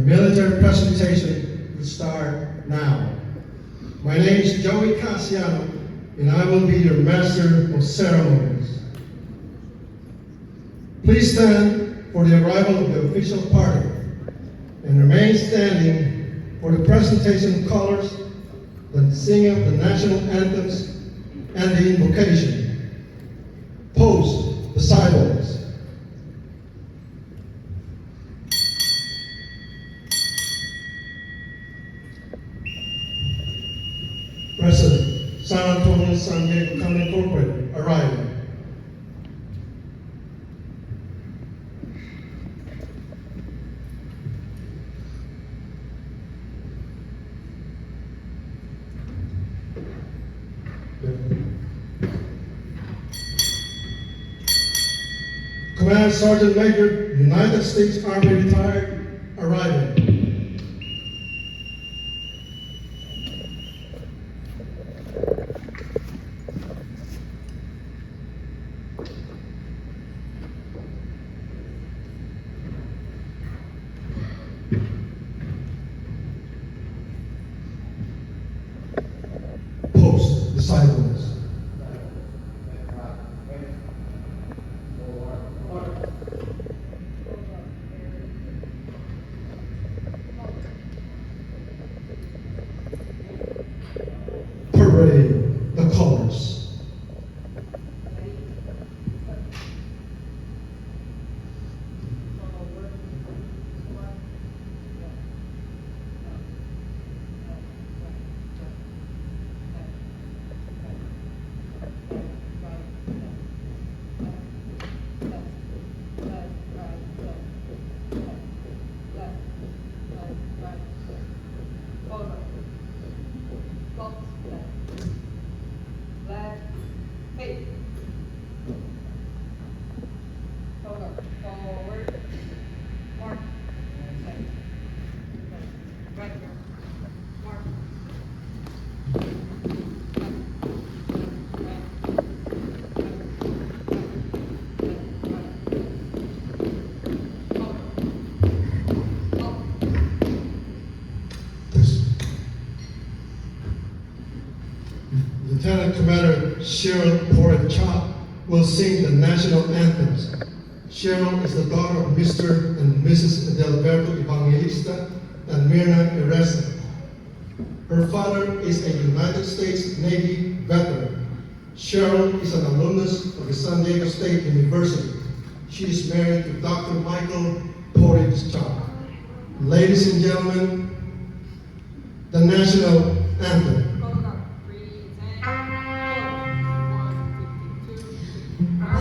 military presentation will start now. My name is Joey Casiano, and I will be your master of ceremonies. Please stand for the arrival of the official party, and remain standing for the presentation of colors, the singing of the national anthems, and the invocation. Post the sidewalks. President, San Antonio Zambales County Corporate, arriving. Command Sergeant Major, United States Army retired, arriving. Post the sidewalks. Parade the colors. Lieutenant Commander Cheryl Porachop will sing the national anthems. Cheryl is the daughter of Mr. and Mrs. Adelberto Evangelista and Mirna Eresa. Her father is a United States Navy veteran. Cheryl is an alumnus of the San Diego State University. She is married to Dr. Michael Porachop. Ladies and gentlemen, the national anthem. Thank you.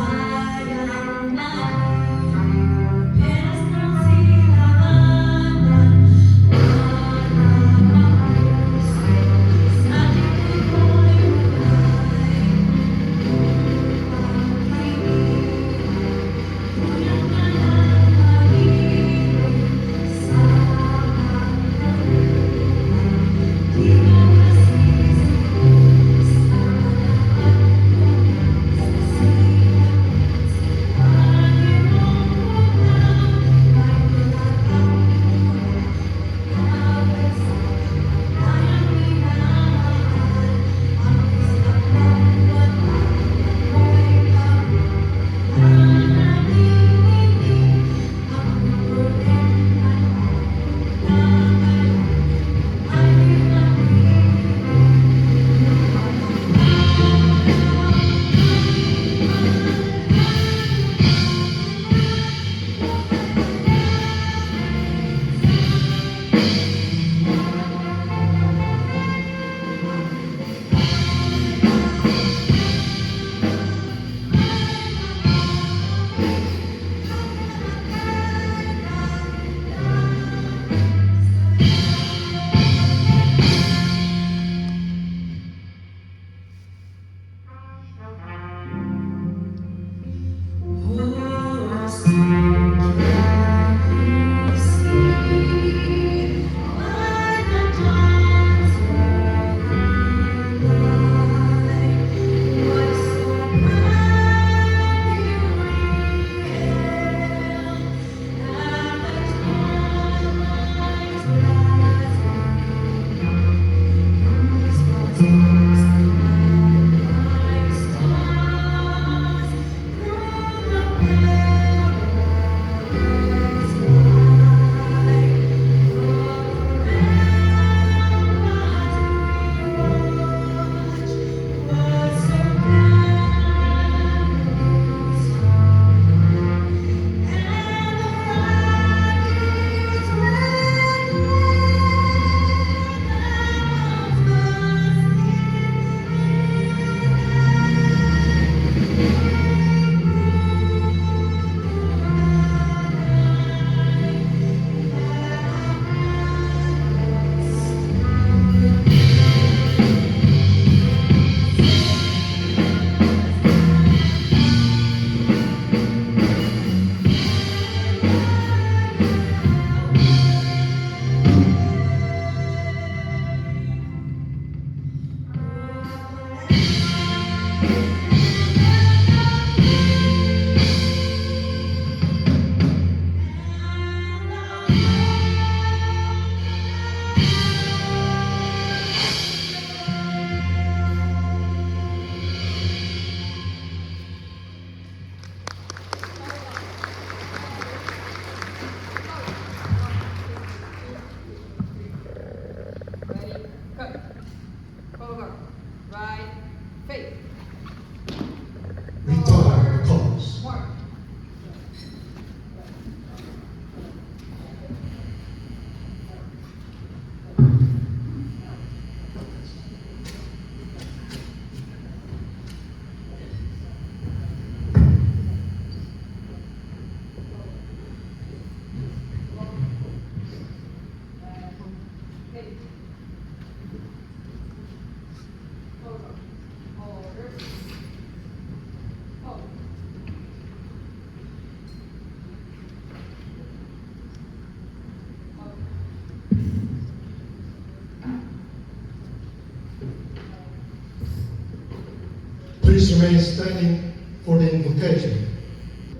Please remain standing for the invocation.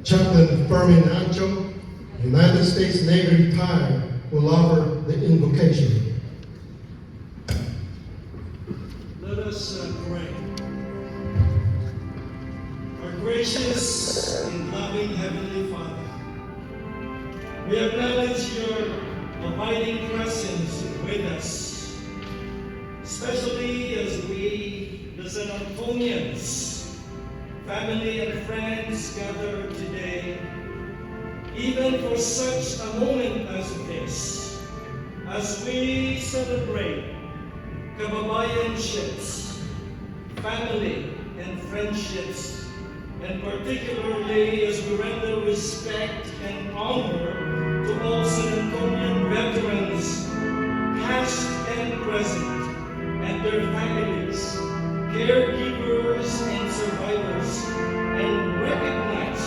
Chaplain Fermin Ancho, United States Navy retired, will offer the invocation. Let us pray. Our gracious and loving Heavenly Father, we acknowledge your abiding presence with us, especially as we, the San Antonians, family and friends gather today, even for such a moment as this, as we celebrate kababayanships, family and friendships, and particularly as we render respect and honor to all San Antonian veterans, past and present, and their families, caregivers and survivors, and recognize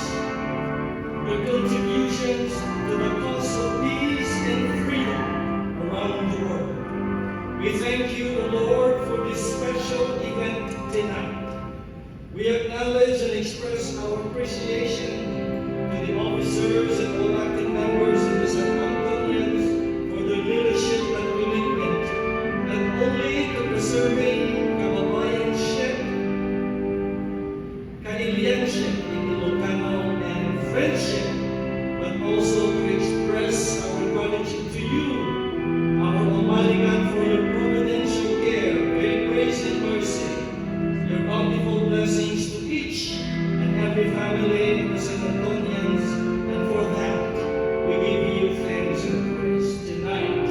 their contributions to the cause of peace and freedom around the world. We thank you, O Lord, for this special event tonight. We acknowledge and express our appreciation to the officers and all active members of the San Antonians for their leadership and commitment, not only to preserving kababayanship, kailianship in Ilocano, and friendship, but also to express our gratitude to you, our Almighty God, for your providential care, great grace and mercy, your bountiful blessings to each and every family of the San Antonians, and for that we give you thanks and praise. Tonight,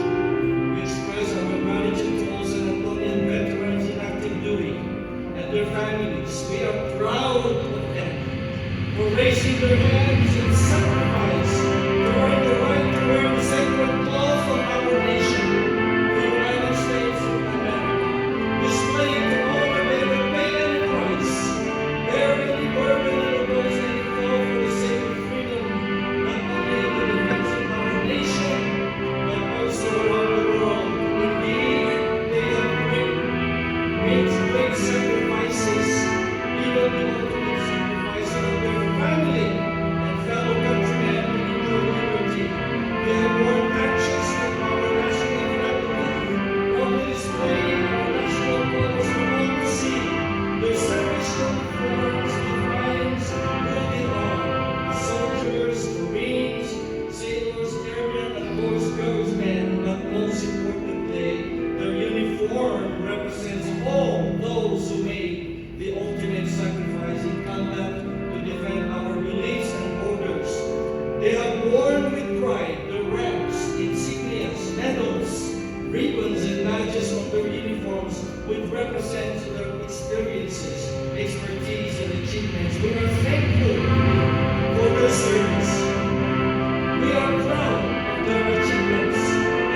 we express our gratitude to all San Antonian veterans in active duty and their families. We are proud of them for raising their hands and sacrifice to earn the right to wear the sacred cloth of our nation, the United States of America, displaying to all that they have paid in Christ, bearing the burden of those that fall for the sake of freedom, not only in the defense of our nation, but also around the world. Indeed, they have made great sacrifices, even the ultimate sacrifice of their family and fellow countrymen to enjoy liberty. They have worn patches with our national flag, proudly displaying our national colors for all to see. Their service uniforms defines who they are: soldiers, Marines, sailors, airmen, and Boy Scouts men. But most importantly, their uniform represents all those who made the ultimate sacrifice in combat to defend our beliefs and borders. They have worn with pride the ranks, insignias, medals, ribbons, and badges on their uniforms, which represent their experiences, expertise, and achievements. We are thankful for their service. We are proud of their achievements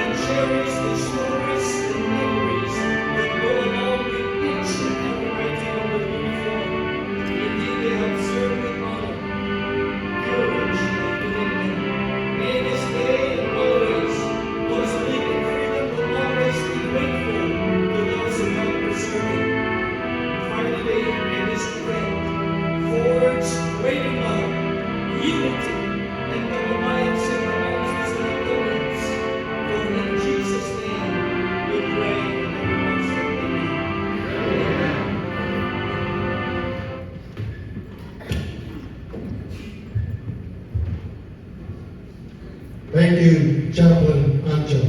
and cherish the stories and memories that go along with each and every item of their uniform. Indeed, they have served with honor, courage, and commitment. May this day and always, those who live in freedom will always be grateful to those who help preserve it. Finally, may this event forge greater love, unity, and kababayanship amongst the San Antonians. For in Jesus' name we pray, and everyone said amen. Thank you, Chaplain Ancho.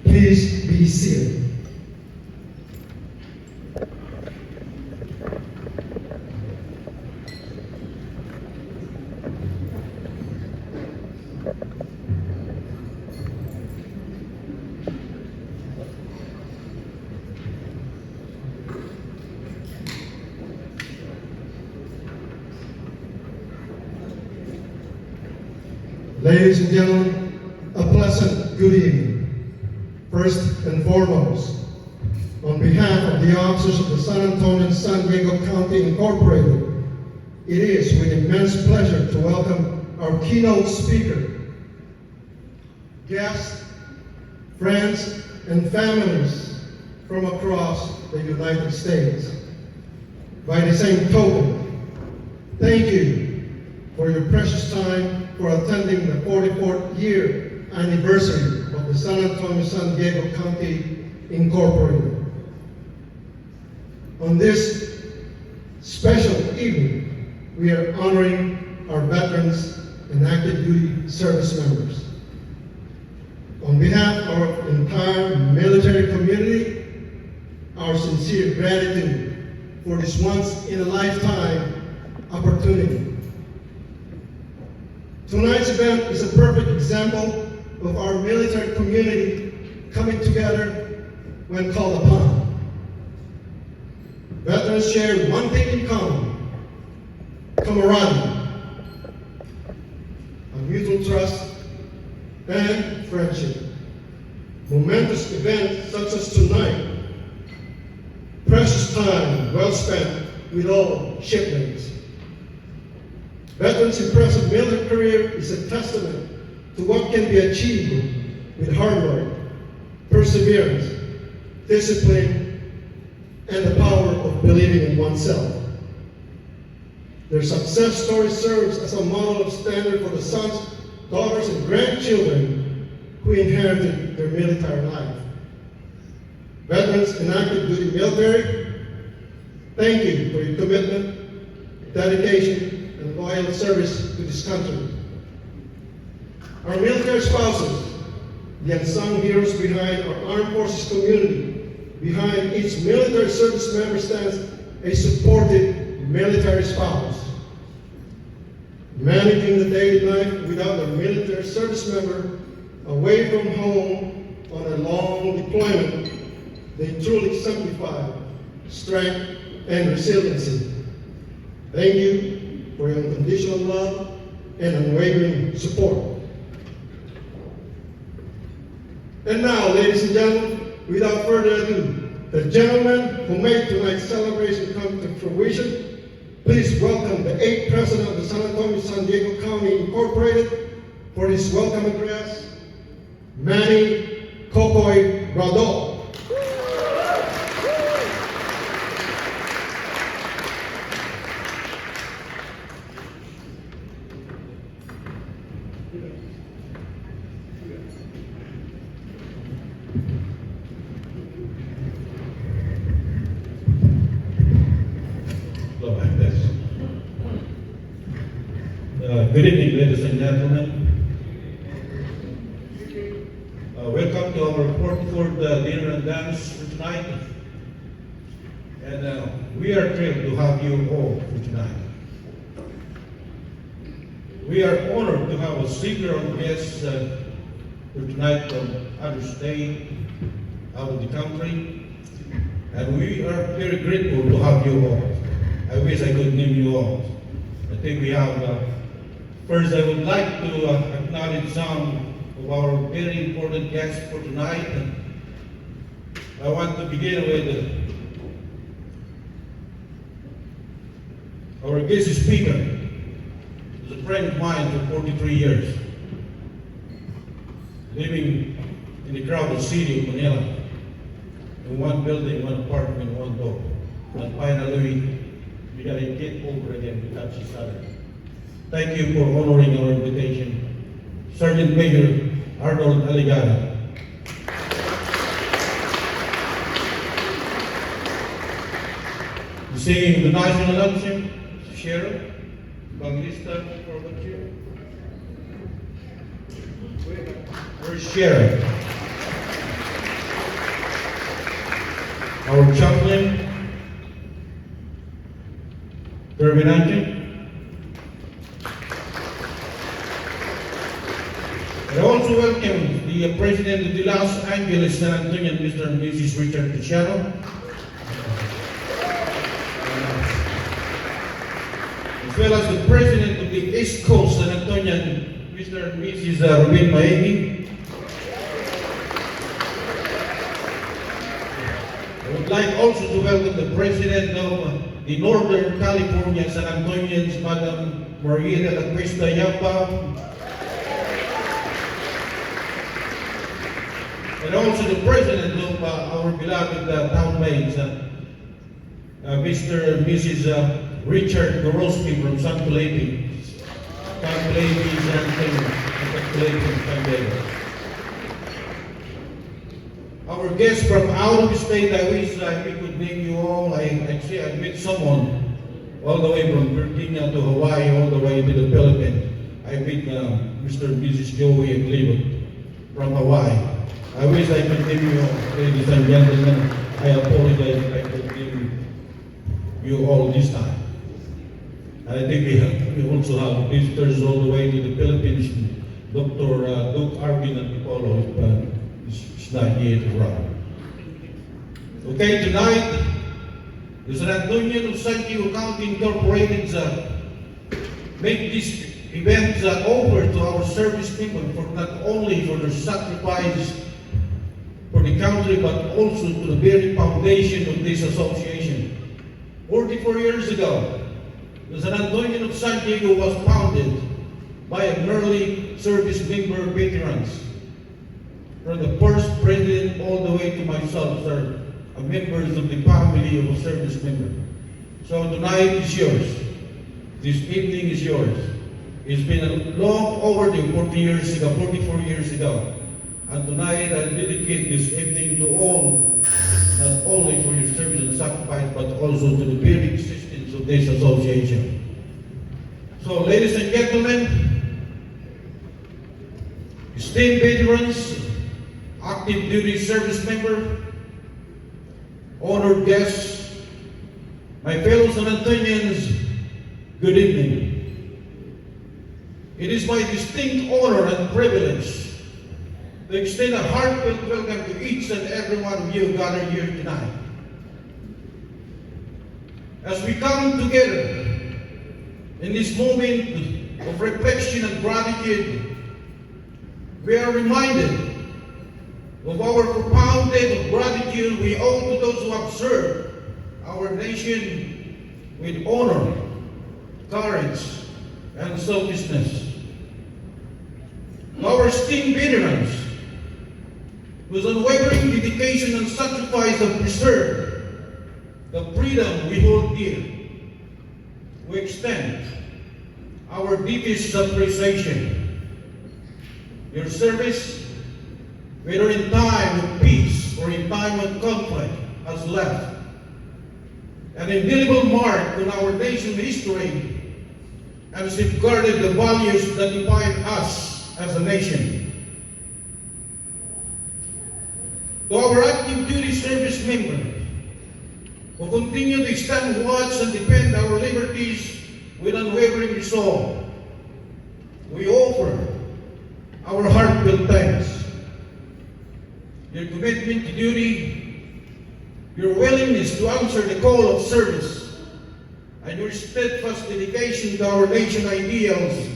Please be seated. Ladies and gentlemen, a pleasant good evening. First and foremost, on behalf of the officers of the San Antonio San Diego County Incorporated, it is with immense pleasure to welcome our keynote speaker, guests, friends, and families from across the United States. By the same token, thank you for your precious time for attending the 44th year anniversary of the San Antonio San Diego County Incorporated. On this special evening, we are honoring our veterans and active duty service members. On behalf of our entire military community, our sincere gratitude for this once-in-a-lifetime opportunity. Tonight's event is a perfect example of our military community coming together when called upon. Veterans share one thing in common: camaraderie, a mutual trust, and friendship. Momentous events such as tonight, precious time well spent with all shipmates. Veterans' impressive military career is a testament to what can be achieved with hard work, perseverance, discipline, and the power of believing in oneself. Their success story serves as a model of standard for the sons, daughters, and grandchildren who inherited their military life. Veterans and active duty military, thank you for your commitment, dedication, and loyal service to this country. Our military spouses, the unsung heroes behind our armed forces community, behind each military service member stands a supportive military spouse. Managing the daily life without a military service member away from home on a long deployment, they truly exemplify strength and resiliency. Thank you for your unconditional love and unwavering support. And now, ladies and gentlemen, without further ado, the gentleman who made tonight's celebration come to fruition, please welcome the 8th President of the San Antonio San Diego County Incorporated for his welcome address, Manny Kokoy Rado. Good evening, ladies and gentlemen. Welcome to our 44th dinner and dance for tonight. And we are thrilled to have you all for tonight. We are honored to have a speaker on guest for tonight from other state, out of the country. And we are very grateful to have you all. I wish I could name you all. I think we have first, I would like to acknowledge some of our very important guests for tonight. I want to begin with our guest speaker. He's a friend of mine for 43 years, living in the crowded city of Manila, in one building, one apartment, one door. And finally, we got to get over again to touch each other. Thank you for honoring our invitation. Sergeant Major Arnold Aligada. Singing the national anthem, Sheriff, Banglista, forward here. Where's Sheriff? Our chaplain, Terminante. I also welcome the President of the Los Angeles San Antonio, Mr. and Mrs. Richard Tichano, as well as the President of the East Coast San Antonio, Mr. and Mrs. Rubin Maegi. I would like also to welcome the President of the Northern California San Antonians, Madam Maria de la Cuesta Yapa, and also the President of our beloved town mates, Mr. and Mrs. Richard Gorosky from San Felipe. San Felipe, San Felipe, San Diego. Our guests from out of the state, I wish we could name you all. I met someone all the way from Virginia to Hawaii, all the way to the Philippines. I met Mr. and Mrs. Joey and Cleveland from Hawaii. I wish I could name you all, ladies and gentlemen. I apologize if I could name you all this time. I think we also have visitors all the way to the Philippines. Dr. Duke Arvin and Pipolo is not yet around. Okay, tonight, the San Antonio Zambales County Incorporated make this event over to our service people for not only for their sacrifice for the country, but also to the very foundation of this association. 44 years ago, the San Antonio Zambales was founded by an early service member veterans. From the first president all the way to myself, sir, members of the family of a service member. So tonight is yours. This evening is yours. It's been a long overdue, 44 years ago. And tonight I dedicate this evening to all, not only for your service and sacrifice, but also to the very existence of this association. So, ladies and gentlemen, esteemed veterans, active duty service member, honored guests, my fellow San Antonians, good evening. It is my distinct honor and privilege to extend a heartfelt welcome to each and every one of you gathered here tonight. As we come together in this moment of reflection and gratitude, we are reminded of our profound debt of gratitude we owe to those who have served our nation with honor, courage, and selflessness. Our esteemed veterans, whose unwavering dedication and sacrifice have preserved the freedom we hold dear, we extend our deepest appreciation. Your service, whether in time of peace or in time of conflict, has left an indelible mark on our nation's history and safeguarded the values that define us as a nation. To our active duty service members who continue to stand watch and defend our liberties with unwavering resolve, we offer our heartfelt thanks. Your commitment to duty, your willingness to answer the call of service, and your steadfast dedication to our nation ideals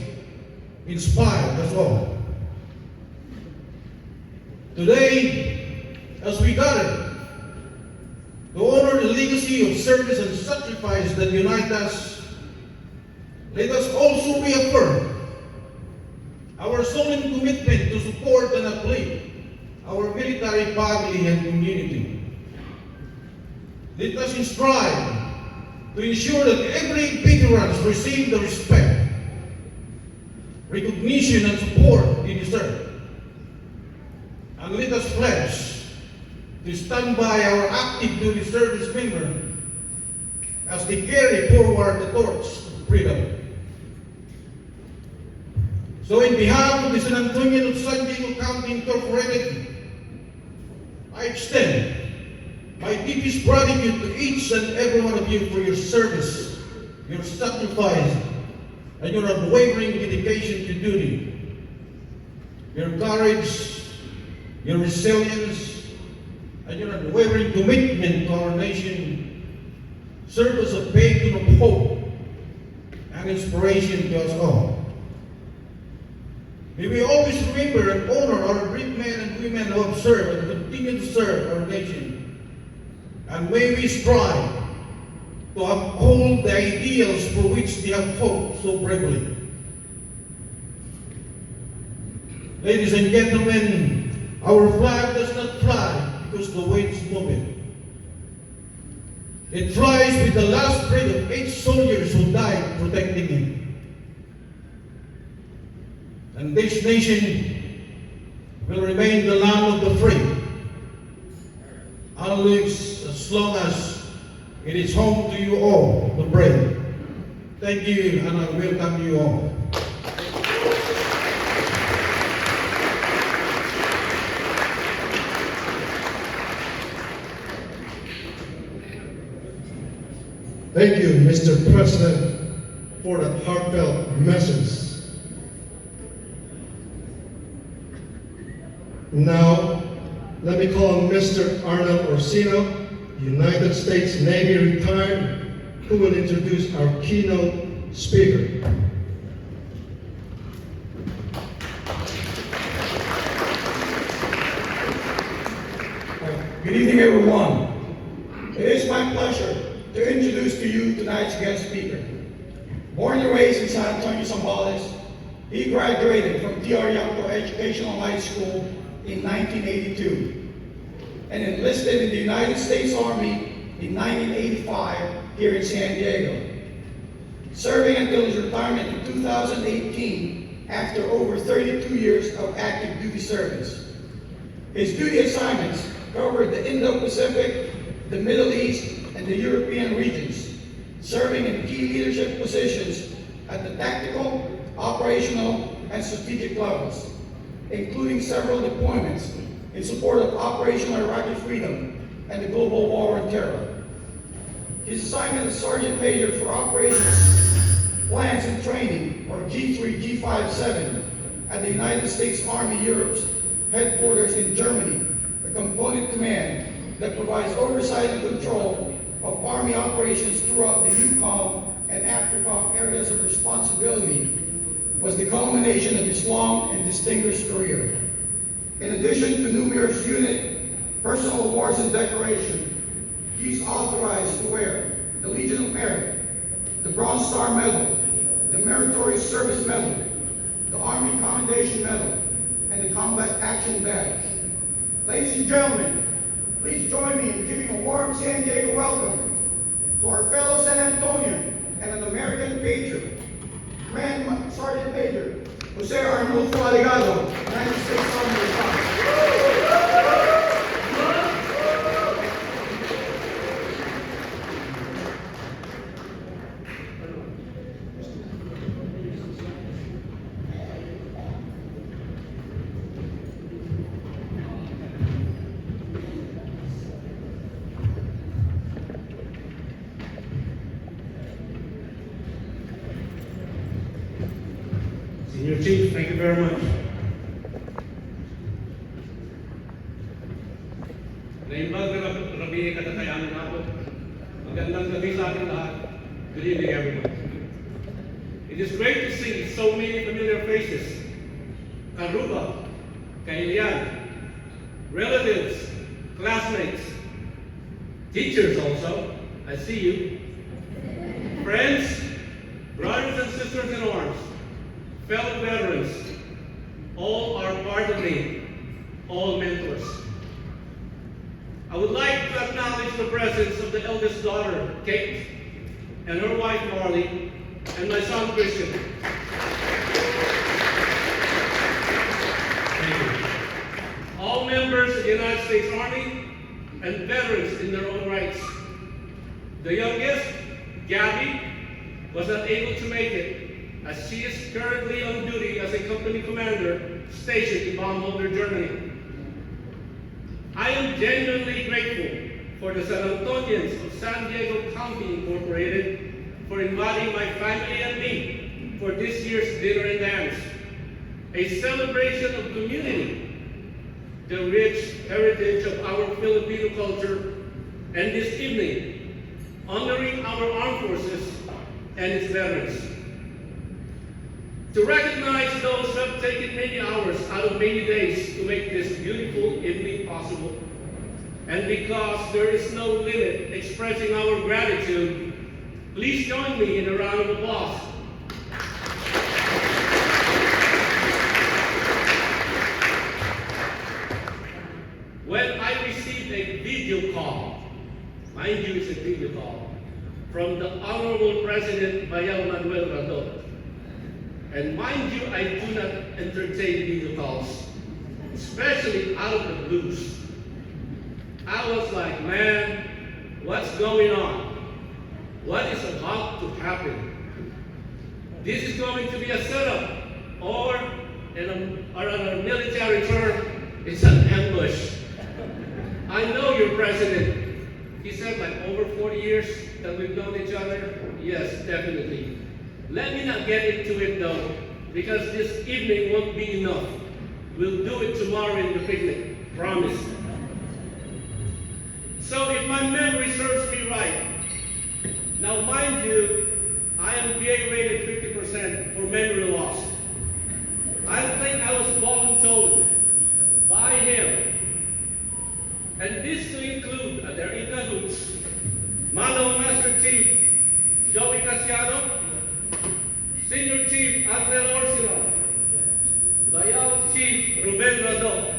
inspire us all. Today, as we gather to honor the legacy of service and sacrifice that unite us, let us also reaffirm our solemn commitment to support and uplift our military family and community. Let us strive to ensure that every veteran receives the respect, recognition, and support they deserve. And let us pledge to stand by our active duty service member as they carry forward the torch of freedom. So in behalf of the San Antonio Zambales County Incorporated, I extend my deepest gratitude to each and every one of you for your service, your sacrifice, and your unwavering dedication to duty. Your courage, your resilience, and your unwavering commitment to our nation serve as a beacon of hope and inspiration to us all. May we always remember and honor our great men and women who have served and continue to serve our nation. And may we strive to uphold the ideals for which they have fought so bravely. Ladies and gentlemen, our flag does not fly because the wind's moving. It flies with the last breath of 8 soldiers who died protecting him. And this nation will remain the land of the free, and lives as long as it is home to you all, the brave. Thank you, and I welcome you all. Thank you, Mr. President, for that heartfelt message. Now, let me call on Mr. Arnold Orsino, United States Navy retired, who will introduce our keynote speaker. Good evening, everyone. It is my pleasure to introduce to you tonight's guest speaker. Born and raised in San Antonio Zambales, he graduated from T.R. Yangko Educational High School in 1982 and enlisted in the United States Army in 1985 here in San Diego, serving until his retirement in 2018 after over 32 years of active duty service. His duty assignments covered the Indo-Pacific, the Middle East, and the European regions, serving in key leadership positions at the tactical, operational, and strategic levels, including several deployments in support of Operation Iraqi Freedom and the global war on terror. His assignment as Sergeant Major for Operations, Plans and Training, or G3, G57, at the United States Army Europe's headquarters in Germany, a component command that provides oversight and control of Army operations throughout the EUCOM and AFRICOM areas of responsibility, was the culmination of his long and distinguished career. In addition to numerous unit, personal awards and decorations, he's authorized to wear the Legion of Merit, the Bronze Star Medal, the Meritorious Service Medal, the Army Commendation Medal, and the Combat Action Badge. Ladies and gentlemen, please join me in giving a warm San Diego welcome to our fellow San Antonian and an American patriot, Command Sergeant Major Jose Arnulfo Aligado, United States Army Retired. Senior Chief, thank you very much. Naimbag na rabi katatayanan ako. Magandang gabi sa ating lahat. Good evening, everyone. It is great to see so many familiar faces. Karuba, Kailian, relatives, classmates, teachers also. I see you. Friends, brothers and sisters in arms, fellow veterans, all are part of me, all mentors. I would like to acknowledge the presence of the eldest daughter, Kate, and her wife, Marley, and my son, Christian. Thank you. All members of the United States Army and veterans in their own rights. The youngest, Gabby, was not able to make it, as she is currently on duty as a company commander stationed in Baumholder, Germany. I am genuinely grateful for the San Antonians of San Diego County Incorporated for inviting my family and me for this year's dinner and dance, a celebration of community, the rich heritage of our Filipino culture, and this evening, honoring our armed forces and its veterans. To recognize those who have taken many hours out of many days to make this beautiful evening possible. And because there is no limit expressing our gratitude, please join me in a round of applause. When I received a video call Mind you, it's a video call from the Honorable President Bayaw Manuel Rado. And mind you, I do not entertain video calls, especially out of the blues. I was like, man, what's going on? What is about to happen? This is going to be a setup, or in a military term, it's an ambush. I know your president. He said like over 40 years that we've known each other. Yes, definitely. Let me not get into it though, because this evening won't be enough. We'll do it tomorrow in the picnic, promise. So if my memory serves me right, now mind you, I am VA rated 50% for memory loss. I think I was voluntold by him. And this to include, they're in cahoots, Manong Master Chief Joey Casiano, Senior Chief Arnel Orsino, Bayaw Chief Ruben Rado,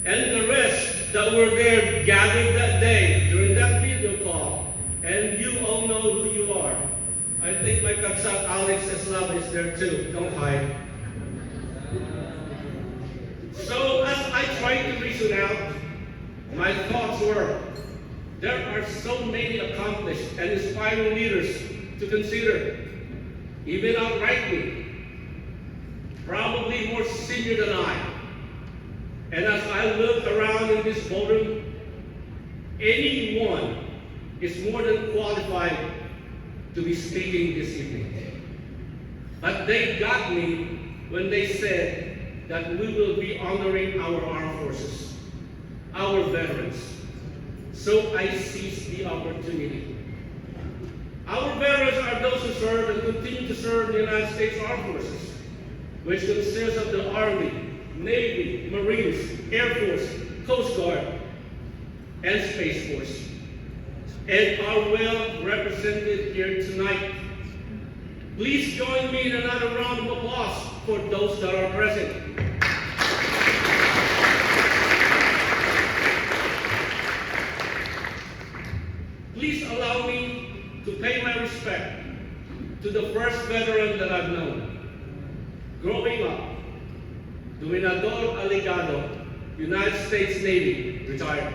and the rest that were there gathered that day during that video call. And you all know who you are. I think my kapsat Alex Eslava is there too. Don't hide. So as I tried to reason out, my thoughts were, there are so many accomplished and inspiring leaders to consider, even outrightly, probably more senior than I. And as I looked around in this ballroom, anyone is more than qualified to be speaking this evening. But they got me when they said that we will be honoring our armed forces, our veterans. So I seized the opportunity. Our veterans are those who serve and continue to serve the United States Armed Forces, which consists of the Army, Navy, Marines, Air Force, Coast Guard, and Space Force, and are well represented here tonight. Please join me in another round of applause for those that are present. Please allow me to pay my respect to the first veteran that I've known. Growing up, Dominador Aligado, United States Navy, retired.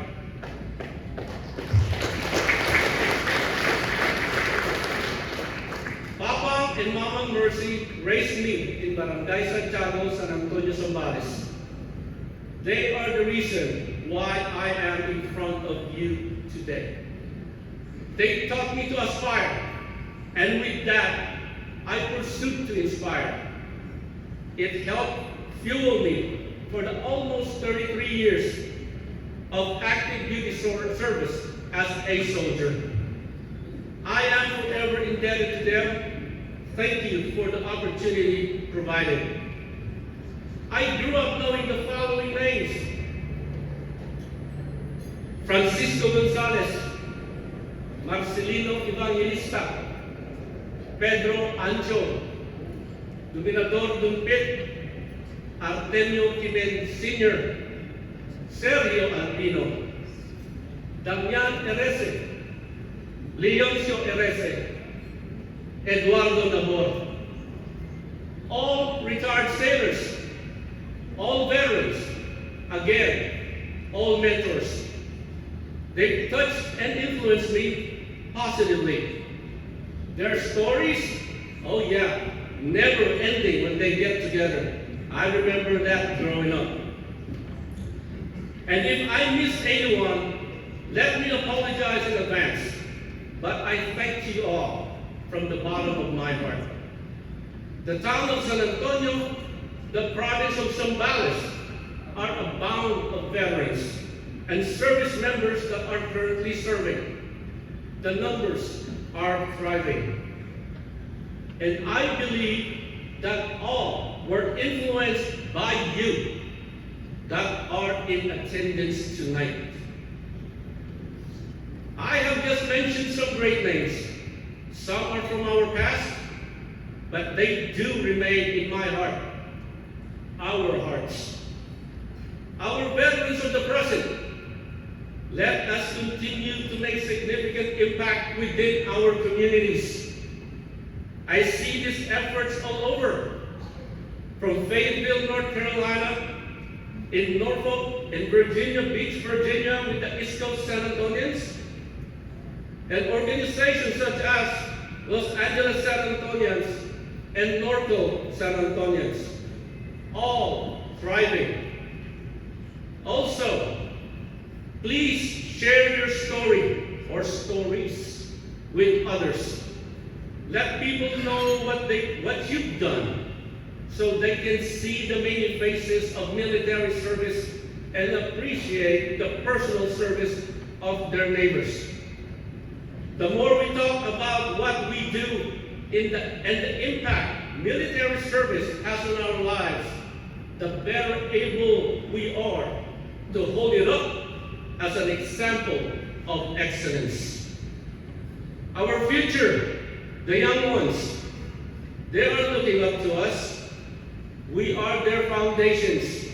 Papa and Mama Mercy raised me in Barangay Santiago, San Antonio Zambales. They are the reason why I am in front of you today. They taught me to aspire, and with that, I pursued to inspire. It helped fuel me for the almost 33 years of active duty service as a soldier. I am forever indebted to them. Thank you for the opportunity provided. I grew up knowing the following names: Francisco Gonzalez, Marcelino Evangelista, Pedro Ancho, Dominador Dumpit, Artemio Quimen Sr., Sergio Albino, Damian Erese, Leoncio Erese, Eduardo Nabor. All retired sailors, all veterans, again, all mentors. They touched and influenced me positively. Their stories, oh yeah, never ending when they get together. I remember that growing up. And if I miss anyone, let me apologize in advance. But I thank you all from the bottom of my heart. The town of San Antonio, the province of Zambales, are abound of veterans and service members that are currently serving. The numbers are thriving. And I believe that all were influenced by you that are in attendance tonight. I have just mentioned some great names. Some are from our past, but they do remain in my heart, our hearts. Our veterans of the present, Let us continue to make significant impact within our communities. I see these efforts all over, from Fayetteville, North Carolina, in Norfolk, in Virginia Beach, Virginia, with the East Coast San Antonians, and organizations such as Los Angeles San Antonians and Norco San Antonians, all thriving. Also, please share your story or stories with others. Let people know what you've done so they can see the many faces of military service and appreciate the personal service of their neighbors. The more we talk about what we do and the impact military service has on our lives, the better able we are to hold it up as an example of excellence. Our future, the young ones, they are looking up to us. We are their foundations.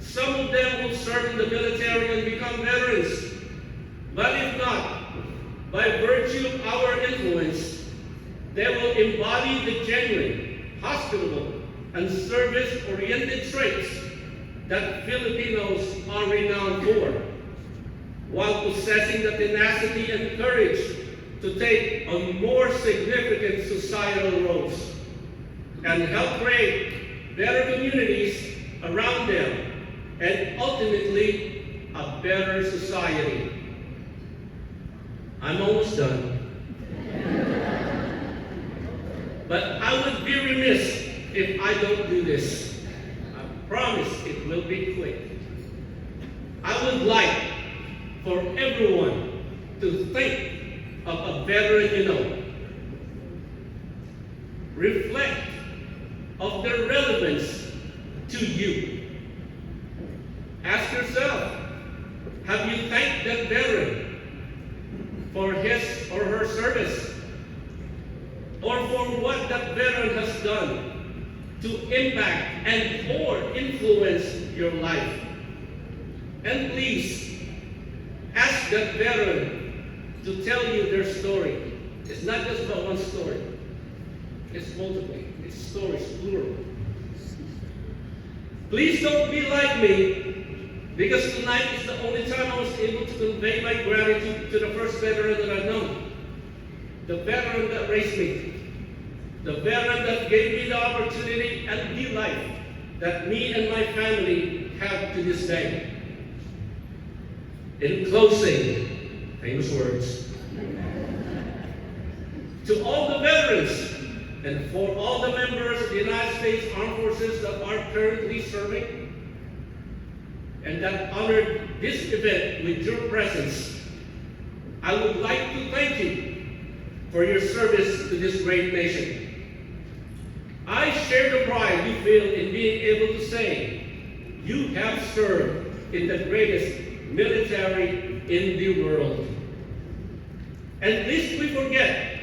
Some of them will serve in the military and become veterans. But if not, by virtue of our influence, they will embody the genuine, hospitable, and service-oriented traits that Filipinos are renowned for, while possessing the tenacity and courage to take on more significant societal roles and help create better communities around them and ultimately a better society. I'm almost done. But I would be remiss if I don't do this. I promise it will be quick. I would like for everyone to think of a veteran you know. Reflect of their relevance to you. Ask yourself, have you thanked that veteran for his or her service, or for what that veteran has done to impact and or influence your life? And please, ask that veteran to tell you their story. It's not just about one story. It's multiple. It's stories, plural. Please don't be like me, because tonight is the only time I was able to convey my gratitude to the first veteran that I've known. The veteran that raised me. The veteran that gave me the opportunity and the life that me and my family have to this day. In closing, famous words. To all the veterans and for all the members of the United States Armed Forces that are currently serving and that honored this event with your presence, I would like to thank you for your service to this great nation. I share the pride we feel in being able to say, you have served in the greatest military in the world. And lest we forget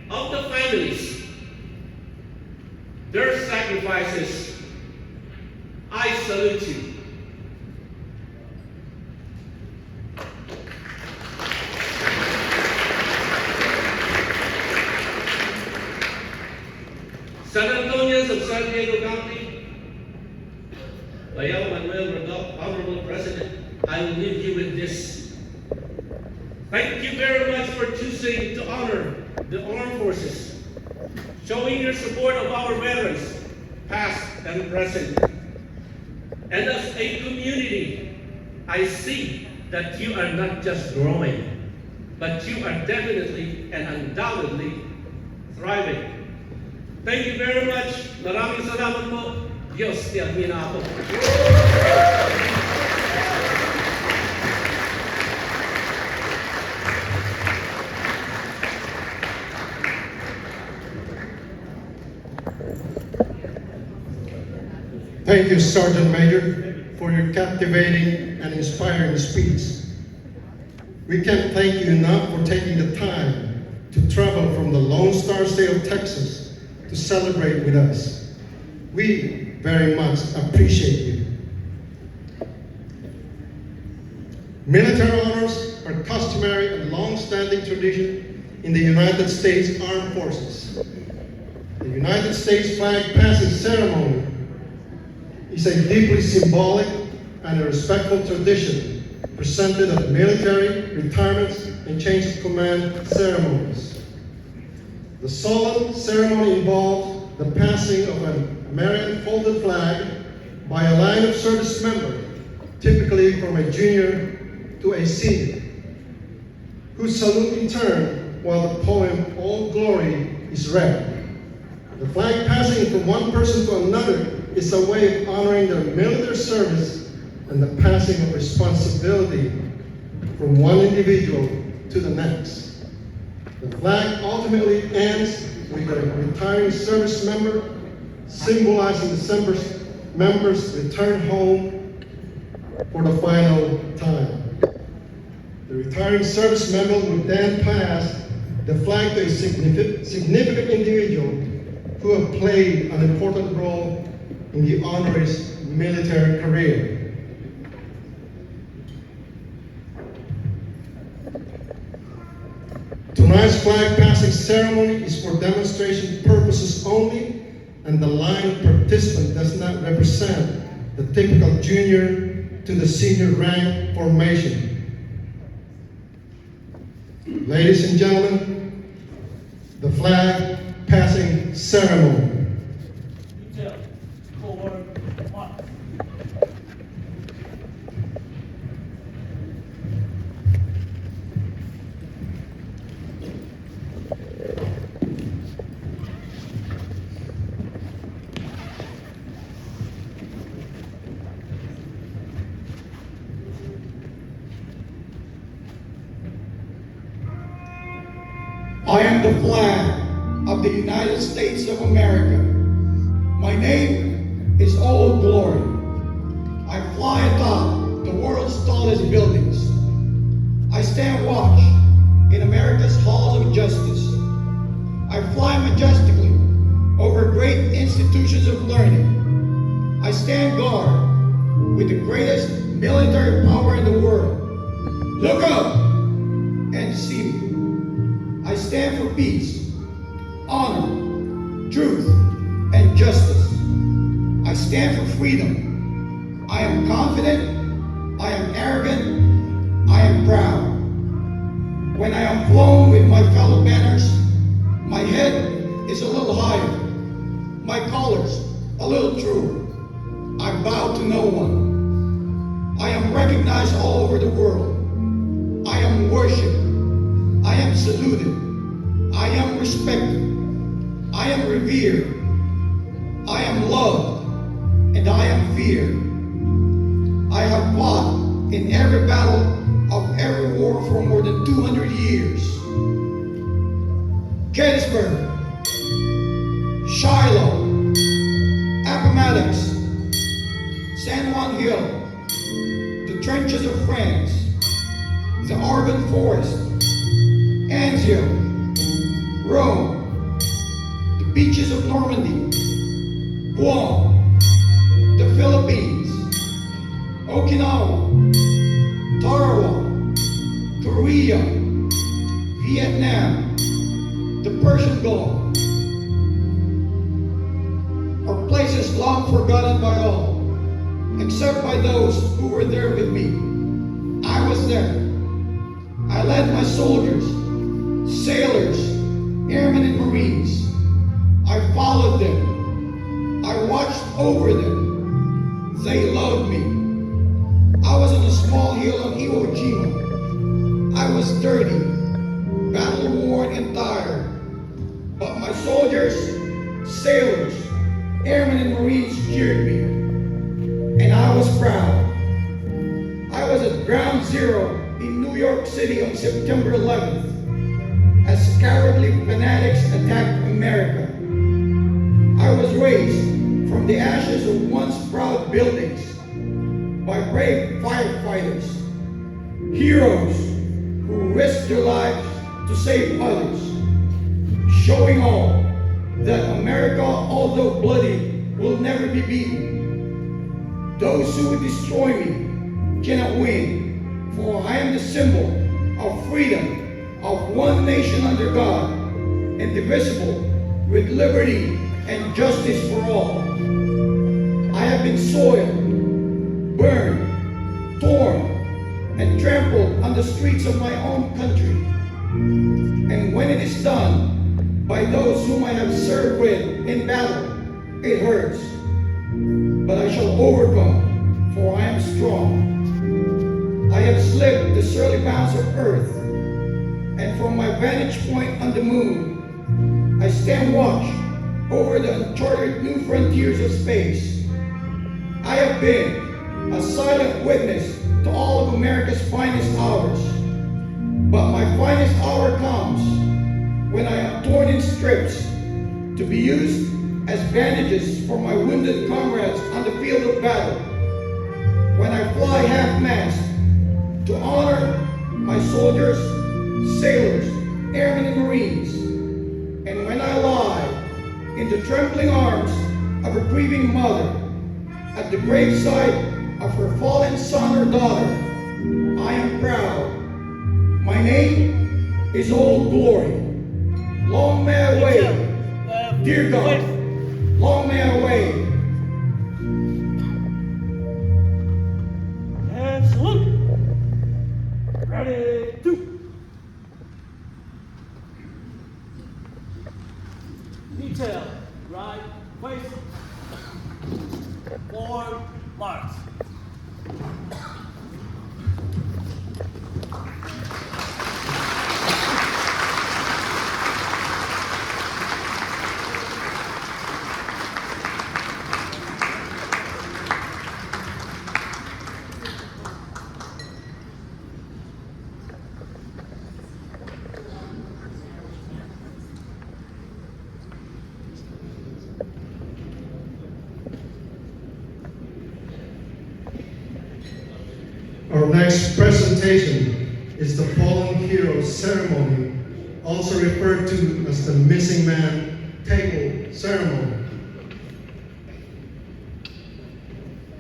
of the families, their sacrifices. I salute you. San Antonians of San Diego County, Bayaw Manuel Radok, Honorable President, I will leave you with this. Thank you very much for choosing to honor the armed forces, showing your support of our veterans, past and present. And as a community, I see that you are not just growing, but you are definitely and undoubtedly thriving. Thank you very much. Maraming salamat po. Diyos tiyamin ako. Thank you, Sergeant Major, for your captivating and inspiring speech. We can't thank you enough for taking the time to travel from the Lone Star State of Texas to celebrate with us. We very much appreciate you. Military honors are customary and long-standing tradition in the United States Armed Forces. The United States flag passing ceremony is a deeply symbolic and a respectful tradition presented at military retirements and change of command ceremonies. The solemn ceremony involves the passing of an American folded flag by a line of service member, typically from a junior to a senior, who salute in turn while the poem All Glory is read. The flag passing from one person to another is a way of honoring their military service and the passing of responsibility from one individual to the next. The flag ultimately ends with a retiring service member, symbolizing the member's return home for the final time. The retiring service member would then pass the flag to a significant individual who have played an important role in the honoree's military career. Tonight's flag passing ceremony is for demonstration purposes only, and the line of participants does not represent the typical junior to the senior rank formation. Ladies and gentlemen, the flag passing ceremony. Detail, forward, march. I am the flag of the United States of America. My name is Old Glory. I fly atop the world's tallest buildings. I stand watch in America's halls of justice. I fly majestically over great institutions of learning. I stand guard with the greatest military power in the world. Look up and see me. I stand for peace, honor, truth, and justice. I stand for freedom. I am confident, I am arrogant, I am proud. When I am flown with my fellow banners, my head is a little higher, my colors a little truer. I bow to no one. I am recognized all over the world. I am worshipped. I am saluted. I am respected. I am revered. I am loved. And I am feared. I have fought in every battle of every war for more than 200 years. Gettysburg, Shiloh, Appomattox, San Juan Hill, the trenches of France, the Argonne Forest, Anzio, Rome, the beaches of Normandy, Guam, the Philippines, Okinawa, Tarawa, Korea, Vietnam, the Persian Gulf, are places long forgotten by all, except by those who were there with me. I was there. I led my soldiers, sailors, airmen, and Marines. I followed them. I watched over them. They loved me. I was on a small hill on Iwo Jima. I was dirty, battle-worn, and tired. But my soldiers, sailors, airmen, and Marines cheered me. And I was proud. I was at Ground Zero in New York City on September 11th as cowardly fanatics attacked America. I was raised from the ashes of once proud buildings by brave firefighters, heroes who risked their lives to save others, showing all that America, although bloody, will never be beaten. Those who would destroy me cannot win, For I am the symbol of freedom, of one nation under God, indivisible, with liberty and justice for all. I have been soiled, burned, torn, and trampled on the streets of my own country. And when it is done by those whom I have served with in battle, it hurts. But I shall overcome, for I am strong. I have slipped the surly bounds of earth, and from my vantage point on the moon, I stand watch over the uncharted new frontiers of space. I have been a silent witness to all of America's finest hours. But my finest hour comes when I am torn in strips to be used as bandages for my wounded comrades on the field of battle. When I fly half-mast to honor my soldiers, sailors, airmen, and Marines. And when I lie in the trembling arms of a grieving mother at the graveside of her fallen son or daughter, I am proud. My name is Old Glory. Long may I wait, dear God, long may I wait. And salute. Ready, two. Detail, right, face. Forward, march. Our next presentation is the Fallen Hero Ceremony, also referred to as the Missing Man Table Ceremony.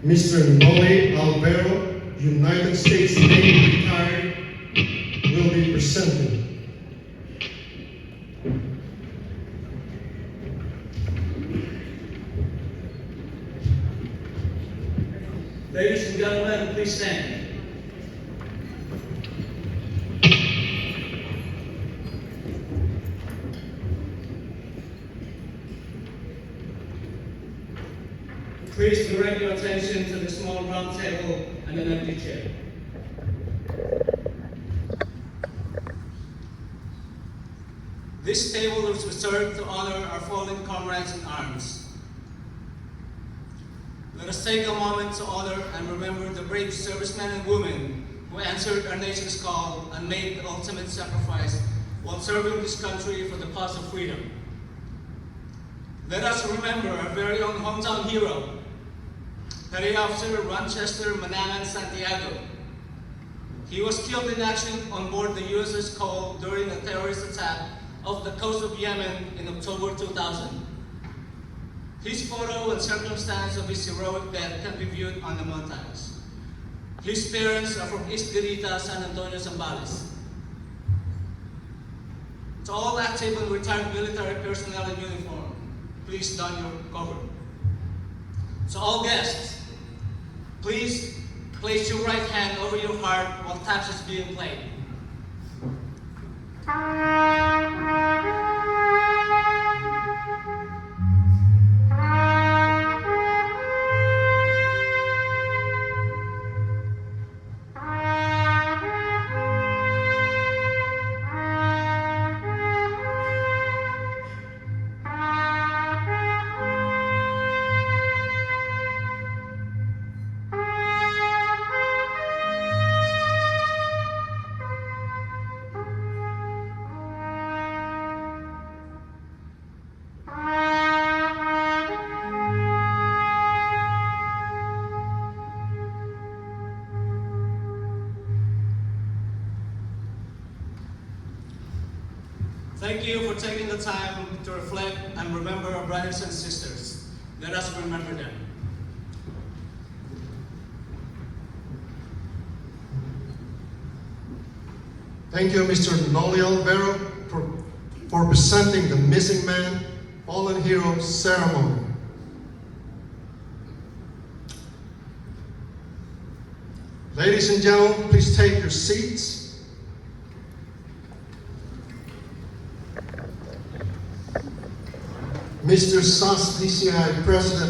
Mr. Noli Alvaro, United States Navy retired, will be presenting. Ladies and gentlemen, please stand. Please direct your attention to the small round table and an empty chair. This table is reserved to honor our fallen comrades in arms. Let us take a moment to honor and remember the brave servicemen and women who answered our nation's call and made the ultimate sacrifice while serving this country for the cause of freedom. Let us remember our very own hometown hero, Petty Officer Rochester Manangan Santiago. He was killed in action on board the USS Cole during a terrorist attack off the coast of Yemen in October 2000. His photo and circumstance of his heroic death can be viewed on the montage. His parents are from East Garita, San Antonio Zambales. To all active and retired military personnel in uniform, please don your cover. To all guests, please place your right hand over your heart while taps is being played. Thank you for taking the time to reflect and remember our brothers and sisters. Let us remember them. Thank you, Mr. Noliel Vero, for presenting the Missing Man, Fallen Hero ceremony. Ladies and gentlemen, please take your seats. Mr. SASDCI President